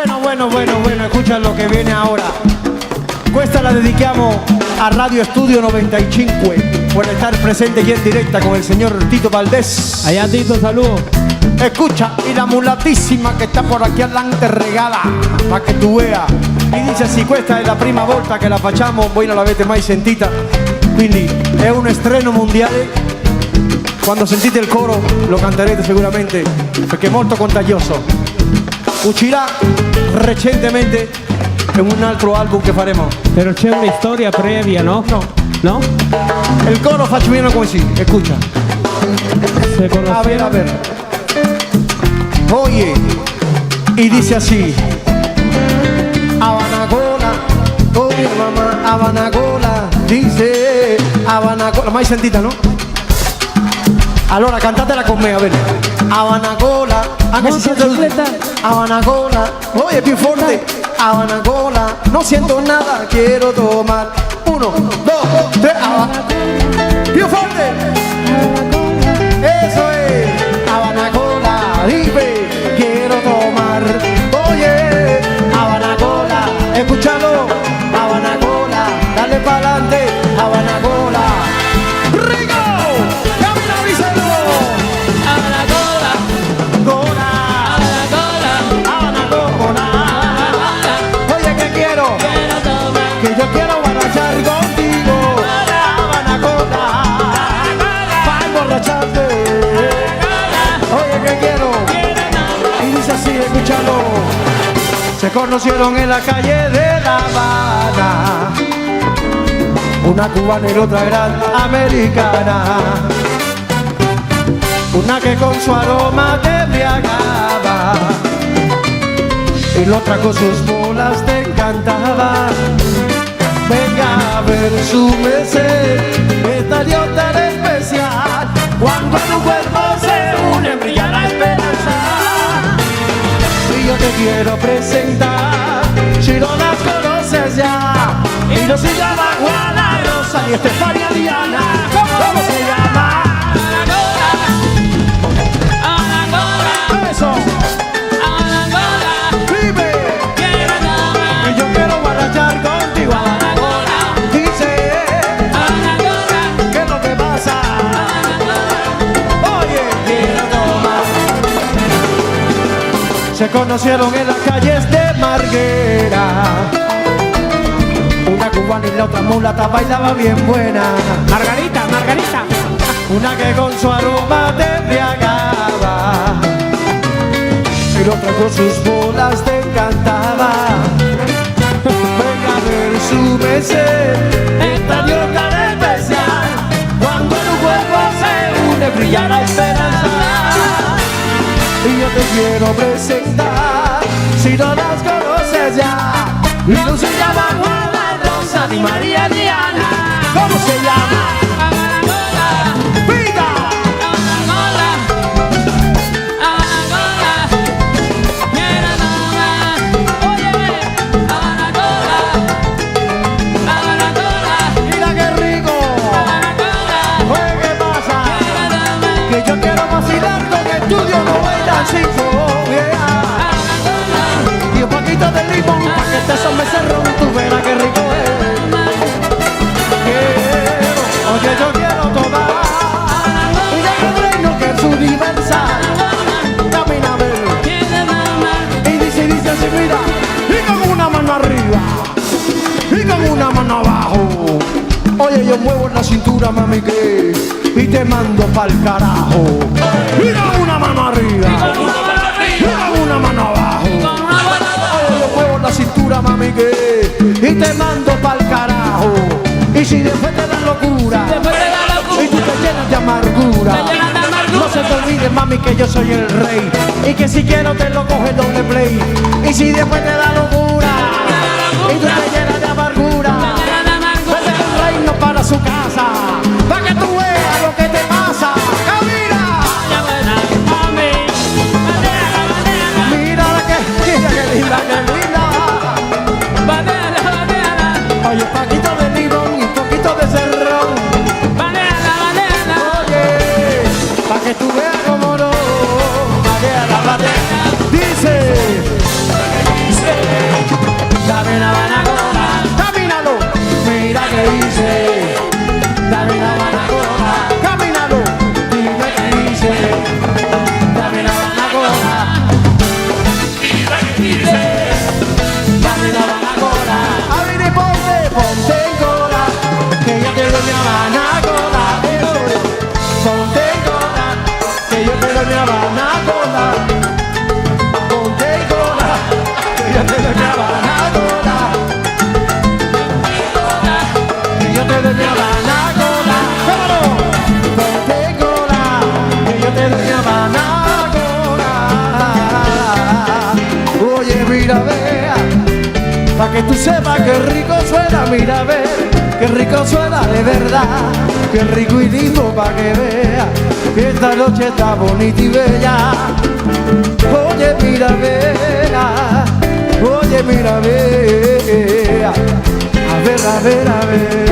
Bueno, escucha lo que viene ahora. Questa la dedichiamo a Radio Studio 95 por estar presente aquí en directa con el señor Tito Valdés. Allá Tito, salud. Escucha, y la mulatísima que está por aquí adelante regala, para que tu veas. E dice así, questa è la prima volta che la facciamo, voi non l'avete mai sentita, quindi è un estreno mondiale. Quando sentite il coro lo canterete sicuramente, perché è molto contagioso. Uscirà recentemente in un altro album che faremo. Pero c'è una storia previa, ¿no? No. ¿No? Il coro faccio meno così, escucha. Se conocieron. A ver. Oye, y dice así. Habanagola, oye mamá, Habanagola, dice Habanagola. Mai sentita, no? Allora cantatela con me, a ver. Habanagola, anche se siento Habanagola, oye più forte. Habanagola, no siento nada, quiero tomar. 1, 2, 3, più forte. Eso es, Habanagola, dime, quiero tomar. Oye, Habanagola, escúchalo, Habanagola, dale pa'lante, Habanagola. ¡Rico! ¡Camina, díselo! Habanagola, Gola, Habanagola, Habanagola. Oye, que quiero tomar. que yo quiero barrachar contigo. Habanagola, para emborracharte. Oye, que quiero. Y dice así, escúchalo. Se conocieron en la calle de La Habana, una cubana y la otra gran americana, una que con su aroma te embriagaba y la otra con sus bolas te encantaba. Venga a ver su merced, esta Dios tan especial, cuando tu cuerpo se une brilla la esperanza. Y yo te quiero presentar, si no las conoces ya, y no se llama Juana Rosa ni Estefania Diana. ¿Cómo se llama? Habanagola, Eso, Habanagola, vive, quiero tomar. y yo quiero barrachar contigo. Habanagola, Dice, Habanagola, ¿qué es lo que pasa? Habanagola. Oye, quiero tomar. Se conocieron en las calles de Marguera, una cubana y la otra mulata bailaba bien buena. Margarita, Margarita. Una que con su aroma te embriagaba y la otra con sus bolas te encantaba. Venga a ver su merced, esta Dios tan especial, cuando tu cuerpo se une brilla la esperanza. Y yo te quiero presentar, si no las conoces ya, y no se llama Juana Rosa ni María Diana. ¿Cómo se llama? Habanagola, ¡Vida! Habanagola, Habanagola, quiero tomar. Oye, Habanagola, Habanagola, Mira qué rico. Habanagola, Oye, ¿qué pasa? quiero tomar. Que yo quiero vacilar con Estudio 95, yeah. Y un poquito de limón pa' que te some ese ron, tú verás qué rico es. Quiero, oye, yo quiero tomar. Y de el reino que es universal. Camina a ver. Y dice así, mira. Y con una mano arriba. Y con una mano abajo. Oye, yo muevo la cintura, mami, que y te mando pa'l carajo. Y con una mano arriba. Y con una mano abajo. Oye, yo muevo la cintura, mami, que y te mando pa'l carajo. Y si después te da locura y tú te llenas de amargura, no se te olvide, mami, que yo soy el rey y que si quiero te lo coge doble play. Y si después te da locura y tú te llenas de amargura, vete el reino para su casa, para que tú veas lo que te pasa. ¡Camina! Mira que linda, que linda. Oye, un poquito de limón y un poquito de cerrón. Oye, pa' que tú veas cómo no. Dice, dame la banacola. Camínalo, mira que dice, dame la banacola. Camínalo, dime que dice, dame la banacola. Mira que dice, dame la banacola. A ver, ponte en cola, que yo te doy mi banacola. Eso es, ponte en cola, que yo te doy mi banacola. Ponte en cola, que yo te doy mi banacola. Que yo te doy mi banacola. ¡Vámonos! Ponte en cola, que yo te doy mi banacola. Oye, mira, vea, pa' que tú sepas que rico suena, mira, ve, que rico suena de verdad, que rico y lindo pa' que vea, que esta noche está bonita y bella. Oye, mira, vea, oye, mira, vea, a ver, a ver, a ver.